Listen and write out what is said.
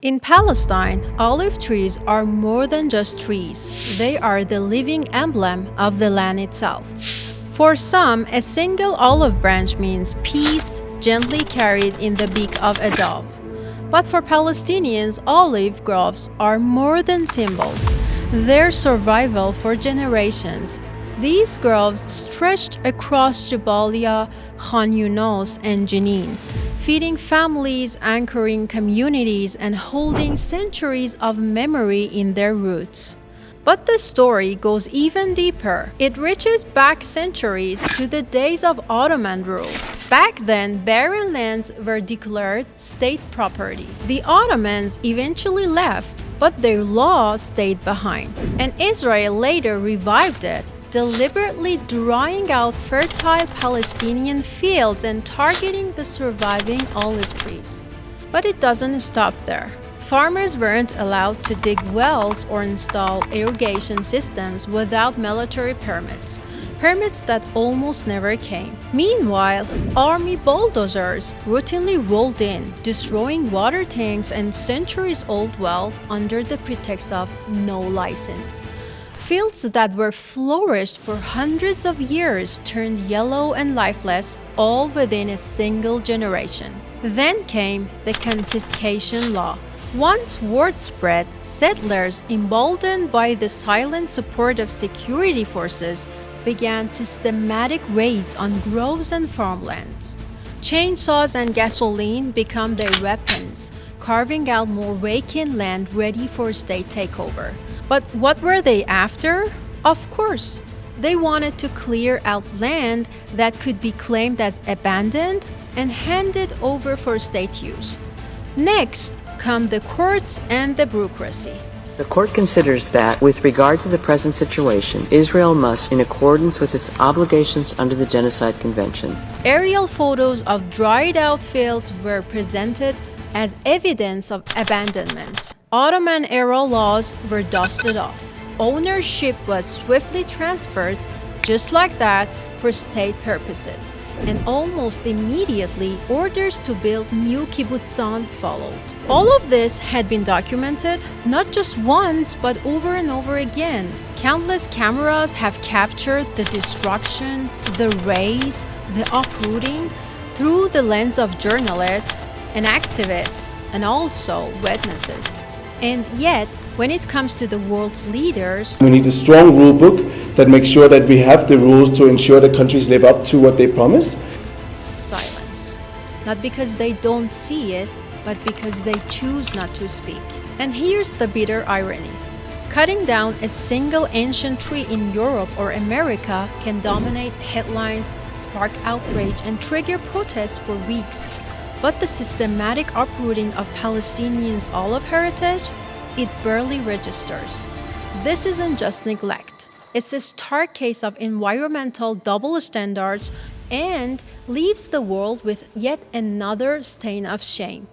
In Palestine, olive trees are more than just trees. They are the living emblem of the land itself. For some, a single olive branch means peace, gently carried in the beak of a dove. But for Palestinians, olive groves are more than symbols. They're survival for generations. These groves stretched across Jabalia, Khan Yunis, and Jenin, feeding families, anchoring communities, and holding centuries of memory in their roots. But the story goes even deeper. It reaches back centuries to the days of Ottoman rule. Back then, barren lands were declared state property. The Ottomans eventually left, but their law stayed behind, and Israel later revived it, deliberately drying out fertile Palestinian fields and targeting the surviving olive trees. But it doesn't stop there. Farmers weren't allowed to dig wells or install irrigation systems without military permits that almost never came. Meanwhile, army bulldozers routinely rolled in, destroying water tanks and centuries-old wells under the pretext of no license. Fields that were flourished for hundreds of years turned yellow and lifeless, all within a single generation. Then came the confiscation law. Once word spread, settlers, emboldened by the silent support of security forces, began systematic raids on groves and farmlands. Chainsaws and gasoline became their weapons, carving out more vacant land ready for state takeover. But what were they after? Of course, they wanted to clear out land that could be claimed as abandoned and handed over for state use. Next come the courts and the bureaucracy. The court considers that, with regard to the present situation, Israel must, in accordance with its obligations under the Genocide Convention. Aerial photos of dried-out fields were presented as evidence of abandonment. Ottoman-era laws were dusted off. Ownership was swiftly transferred, just like that, for state purposes. And almost immediately, orders to build new kibbutzim followed. All of this had been documented, not just once, but over and over again. Countless cameras have captured the destruction, the raid, the uprooting through the lens of journalists and activists, and also witnesses. And yet, when it comes to the world's leaders, we need a strong rule book that makes sure that we have the rules to ensure that countries live up to what they promise. Silence. Not because they don't see it, but because they choose not to speak. And here's the bitter irony. Cutting down a single ancient tree in Europe or America can dominate headlines, spark outrage, and trigger protests for weeks. But the systematic uprooting of Palestinians' olive heritage, it barely registers. This isn't just neglect. It's a stark case of environmental double standards and leaves the world with yet another stain of shame.